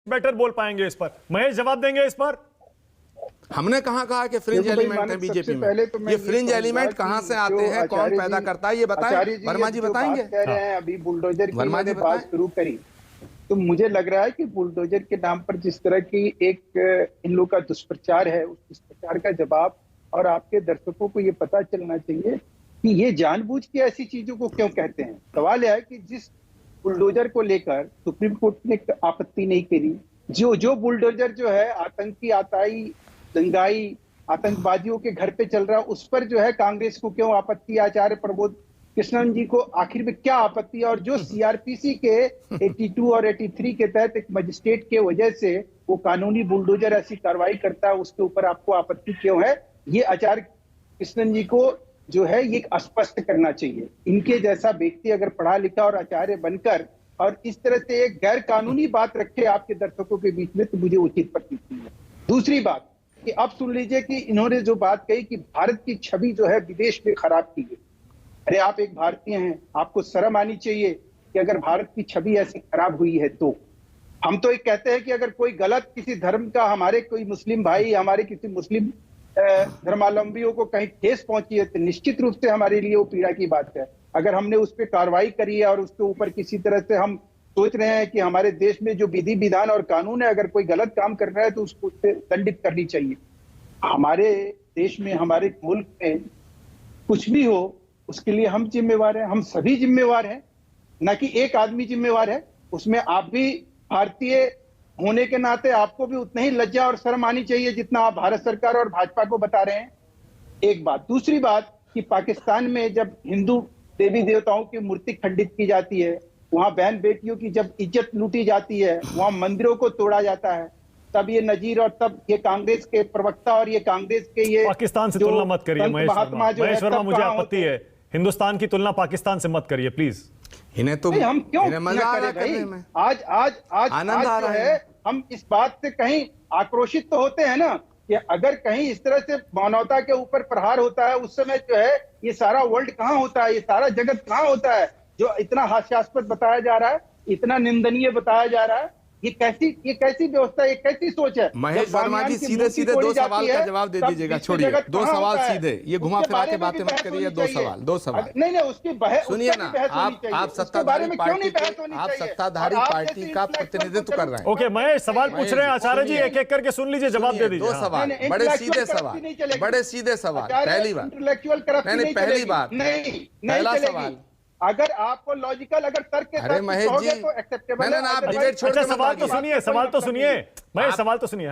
Better बोल पाएंगे इस पर। महेश जवाब देंगे इस पर। हमने कहा कि फ्रिंज एलिमेंट है बीजेपी में? ये फ्रिंज एलिमेंट कहाँ से आते हैं, कौन पैदा करता है, ये बताएं। वर्मा जी बताएंगे। कह रहे हैं अभी बुलडोजर वर्मा जी की बात शुरू करी, तो मुझे लग रहा है कि बुलडोजर के नाम पर जिस तरह की एक इन लोगों का दुष्प्रचार है, उस दुष्प्रचार का जवाब, और आपके दर्शकों को ये पता चलना चाहिए कि ये जानबूझ के ऐसी चीजों को क्यों कहते हैं। सवाल यह है कि जिस बुलडोजर को लेकर सुप्रीम कोर्ट ने आपत्ति नहीं करी, जो बुलडोजर जो है आतंकी, आताई, दंगाई, आतंकवादियों के घर पे चल रहा, उस पर जो है कांग्रेस को क्यों आपत्ति? आचार्य प्रमोद कृष्णन जी को आखिर में क्या आपत्ति है? और जो सीआरपीसी के 82 और 83 के तहत एक मजिस्ट्रेट के वजह से वो कानूनी बुलडोजर ऐसी कार्रवाई करता है, उसके ऊपर आपको आपत्ति क्यों है? ये आचार्य कृष्णन जी को जो है ये स्पष्ट करना चाहिए। इनके जैसा व्यक्ति अगर पढ़ा लिखा और आचार्य बनकर और इस तरह से एक गैर कानूनी बात रखे आपके दर्शकों के बीच में, तो मुझे उचित प्रतीत नहीं है। दूसरी बात कि अब सुन लीजिए कि इन्होंने जो बात कही कि भारत की छवि जो है विदेश में खराब की गई। अरे आप एक भारतीय हैं, आपको शर्म आनी चाहिए कि अगर भारत की छवि ऐसी खराब हुई है तो। हम तो एक कहते हैं कि अगर कोई गलत किसी धर्म का, हमारे कोई मुस्लिम भाई, हमारे किसी मुस्लिम धर्मावलंबियों को कहीं ठेस पहुंची है तो निश्चित रूप से हमारे लिए वो पीड़ा की बात है। अगर हमने उस पर कार्रवाई करी है और उसके ऊपर किसी तरह से हम सोच रहे हैं कि हमारे देश में जो विधि विधान और कानून है, अगर कोई गलत काम कर रहा है तो उसको उससे दंडित करनी चाहिए। हमारे देश में, हमारे मुल्क में कुछ भी हो उसके लिए हम जिम्मेवार हैं, हम सभी जिम्मेवार हैं, न कि एक आदमी जिम्मेवार है। उसमें आप भी भारतीय होने के नाते आपको भी उतना ही लज्जा और शर्म आनी चाहिए जितना आप भारत सरकार और भाजपा को बता रहे हैं। एक बात। दूसरी बात कि पाकिस्तान में जब हिंदू देवी देवताओं की मूर्ति खंडित की जाती है, वहां बहन बेटियों की जब इज्जत लूटी जाती है, वहां मंदिरों को तोड़ा जाता है, तब ये नजीर और तब ये कांग्रेस के प्रवक्ता और ये कांग्रेस के ये पाकिस्तान से तुलना मत करिए महेश वर्मा, मुझे आपत्ति है। हिंदुस्तान की तुलना पाकिस्तान से मत करिए प्लीज। इन्हें तो हम क्यों मजा आ रहा है भाई? आज आनंद आ रहा है। हम इस बात से कहीं आक्रोशित तो होते हैं ना कि अगर कहीं इस तरह से मानवता के ऊपर प्रहार होता है, उस समय जो है ये सारा वर्ल्ड कहाँ होता है, ये सारा जगत कहाँ होता है जो इतना हास्यास्पद बताया जा रहा है, इतना निंदनीय बताया जा रहा है। ये कैसी व्यवस्था, ये कैसी सोच है? महेश वर्मा जी सीधे सीधे दो सवाल का जवाब दे दीजिएगा। छोड़िए दो सवाल सीधे, ये घुमा फिरा के बातें मत करिए। दो सवाल नहीं उसकी बहस सुनिए ना। आप सत्ताधारी पार्टी, आप सत्ताधारी पार्टी का प्रतिनिधित्व कर रहे हैं। ओके महेश सवाल पूछ रहे हैं, आचार्य जी एक एक करके सुन लीजिए, जवाब दे दीजिए। दो सवाल, बड़े सीधे सवाल, बड़े सीधे सवाल। पहली बात, नहीं पहली बात, पहला सवाल, अगर आपको लॉजिकल, अगर तर्क के अरे महेश जी, तो एक्सेप्टेबल है। आप डिबेट छोड़ के सवाल तो सुनिए, सवाल तो सुनिए महेश, सवाल तो सुनिए।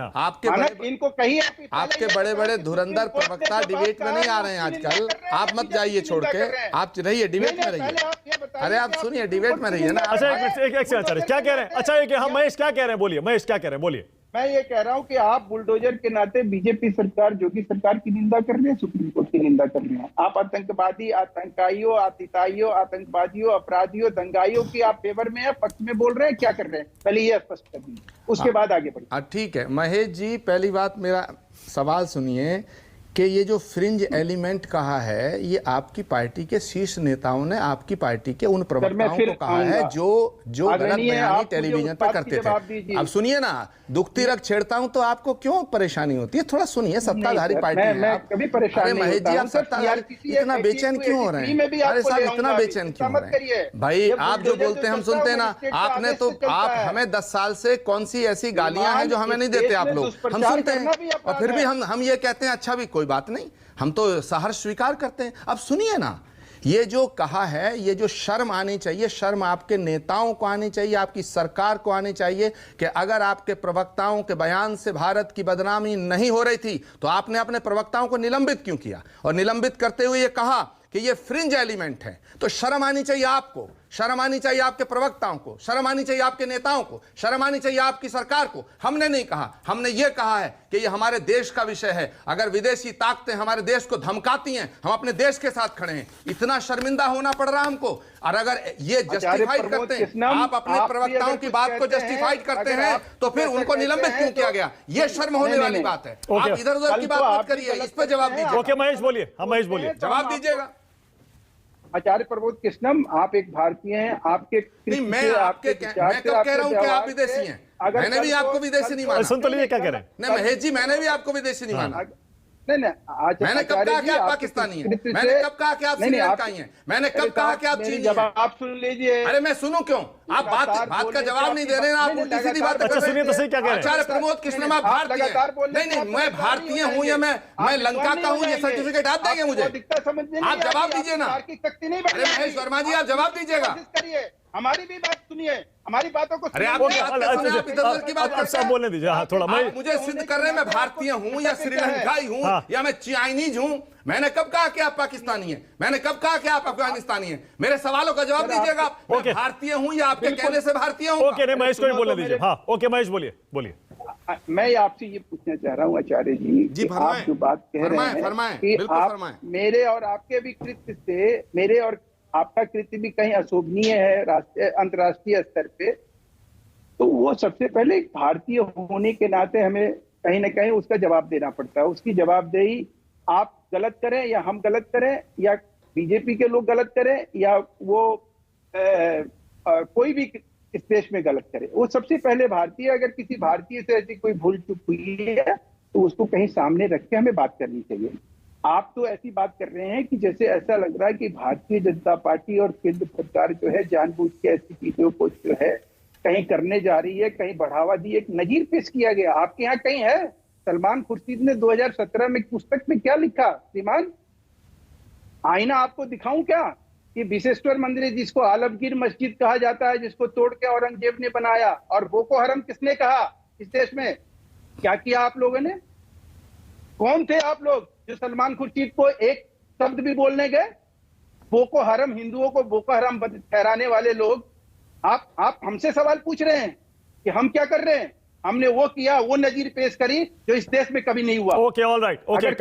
इनको कहीं आपके बड़े बड़े धुरंधर प्रवक्ता डिबेट में नहीं आ रहे हैं आजकल। आप मत जाइए छोड़ के, आप रहिए डिबेट में रहिए। अरे आप सुनिए, डिबेट में रहिए ना। अच्छा एक आचार्य क्या कह रहे हैं? अच्छा एक हाँ महेश क्या कह रहे हैं, बोलिए महेश क्या कह रहे हैं, बोलिए। मैं ये कह रहा हूं कि आप बुलडोजर के नाते बीजेपी सरकार, योगी सरकार की निंदा कर रहे हैं, सुप्रीम कोर्ट की निंदा कर रहे हैं। आप आतंकवादी, आतंकाइयों, आतिताइयों, आतंकवादियों, अपराधियों, दंगाइयों की आप फेवर में है, पक्ष में बोल रहे हैं, क्या कर रहे हैं? पहले ये स्पष्ट कर दीजिए, उसके बाद आगे बढ़िए। ठीक है महेश जी, पहली बात मेरा सवाल सुनिए कि ये जो फ्रिंज एलिमेंट कहा है, ये आपकी पार्टी के शीर्ष नेताओं ने आपकी पार्टी के उन प्रवक्ताओं को कहा है जो गलत बयानी टेलीविजन पर करते थे। अब सुनिए ना, दुखती रख छेड़ता हूं तो आपको क्यों परेशानी होती है? थोड़ा सुनिए, सत्ताधारी पार्टी है आप। अरे महेश जी, आप सत्ताधारी इतना बेचैन क्यों हो रहे हैं? अरे साहब इतना बेचैन क्यों हो रहे हैं भाई? आप जो बोलते हैं हम सुनते हैं ना। आपने तो आप हमें 10 साल से कौन सी ऐसी गालियां हैं जो हमें नहीं देते आप लोग? हम सुनते हैं और फिर भी हम ये कहते हैं अच्छा भी कोई बात नहीं, हम तो सहर्ष स्वीकार करते हैं। अब सुनिए ना, ये जो कहा है, ये जो शर्म आनी चाहिए, शर्म आपके नेताओं को आनी चाहिए, आपकी सरकार को आनी चाहिए कि अगर आपके प्रवक्ताओं के बयान से भारत की बदनामी नहीं हो रही थी तो आपने अपने प्रवक्ताओं को निलंबित क्यों किया? और निलंबित करते हुए ये कहा कि ये फ्रिंज एलिमेंट है। तो शर्म आनी चाहिए आपको, शर्म आनी चाहिए आपके प्रवक्ताओं को, शर्म आनी चाहिए आपके नेताओं को, शर्म आनी चाहिए आपकी सरकार को। हमने नहीं कहा, हमने ये कहा है कि ये हमारे देश का विषय है। अगर विदेशी ताकतें हमारे देश को धमकाती हैं, हम अपने देश के साथ खड़े हैं। इतना शर्मिंदा होना पड़ रहा हमको। और अगर ये जस्टिफाइड करते हैं, आप अपने प्रवक्ताओं की बात को जस्टिफाइड करते हैं, तो फिर उनको निलंबित क्यों किया गया? ये शर्म होने वाली बात है। आप इधर उधर की बात मत करिए, इस पर जवाब दीजिए। ओके महेश बोलिए, हाँ महेश बोलिए, जवाब दीजिएगा। आचार्य प्रमोद कृष्णम, आप एक भारतीय हैं, आपके नहीं, मैं आपके मैं कब कह रहा हूं कि आप विदेशी हैं? मैंने भी आपको विदेशी नहीं माना। सुन तो लीजिए क्या कह रहे हैं। नहीं महेश जी, मैंने भी आपको विदेशी नहीं माना। नहीं, मैंने कब कहा कि आप पाकिस्तानी हैं? मैंने कब कहा कि आप श्रीलंकाई हैं? मैंने कब कहा कि आप चीनी हैं? आप सुन लीजिए। अरे मैं सुनूं क्यों? आप बात का जवाब नहीं दे रहे हैं, आप उल्टी सीधी बात कर रहे हैं। अच्छा सुनिए तो सही क्या कह रहे हैं। आचार्य प्रमोद कृष्णम, आप भारतीय हैं? नहीं, मैं भारतीय हूं या मैं लंका का हूं, ये सर्टिफिकेट आप देंगे मुझे? आप जवाब दीजिए ना। अरे महेश वर्मा जी, आप जवाब दीजिएगा। हमारी भी बात सुनिए, हमारी बातों को। अरे आप की बात सब बोलने दीजिए। हाँ थोड़ा मैं मुझे सिद्ध कर रहे हैं मैं भारतीय हूं या श्रीलंकाई हूं या मैं चाइनीज हूं। मैंने कब कहा कि आप पाकिस्तानी हैं? मैंने कब कहा कि आप अफगानिस्तानी हैं? मेरे सवालों का जवाब दीजिएगा। मैं भारतीय हूं या आपके कहने से भारतीय हूं? ओके, नहीं महेश को ही बोलने दीजिए। हाँ ओके महेश, बोलिए। मैं आपसे ये पूछना चाह रहा हूं आचार्य जी, आप जो बात कह रहे हैं कि आप मेरे और आपके भी कृत्य से, मेरे और आपका कृत्य भी कहीं अशोभनीय है राष्ट्रीय अंतर्राष्ट्रीय स्तर पे, तो वो सबसे पहले एक भारतीय होने के नाते हमें कहीं ना कहीं उसका जवाब देना पड़ता है। उसकी जवाबदेही आप गलत करें या हम गलत करें या बीजेपी के लोग गलत करें या वो कोई भी इस देश में गलत करे, वो सबसे पहले भारतीय। अगर किसी भारतीय से ऐसी कोई भूल चूक हुई है तो उसको कहीं सामने रख के हमें बात करनी चाहिए। आप तो ऐसी बात कर रहे हैं कि जैसे ऐसा लग रहा है कि भारतीय जनता पार्टी और केंद्र सरकार जो है जानबूझ के ऐसी चीजों को जो है कहीं करने जा रही है, कहीं बढ़ावा दी। एक नजीर पेश किया गया आपके यहाँ कहीं है? सलमान खुर्शीद ने 2017 में पुस्तक में क्या लिखा श्रीमान? आईना आपको दिखाऊं क्या कि विशेश्वर मंदिर जिसको आलमगीर मस्जिद कहा जाता है, जिसको तोड़ के औरंगजेब ने बनाया, और बोको हरम किसने कहा इस देश में? क्या किया आप लोगों ने? कौन थे आप लोग जो सलमान खुर्शीद को एक शब्द भी बोलने गए? बोको हरम, हिंदुओं को बोको हरम ठहराने वाले लोग, आप हमसे सवाल पूछ रहे हैं कि हम क्या कर रहे हैं? हमने वो किया, वो नजीर पेश करी जो इस देश में कभी नहीं हुआ। Okay all right, okay.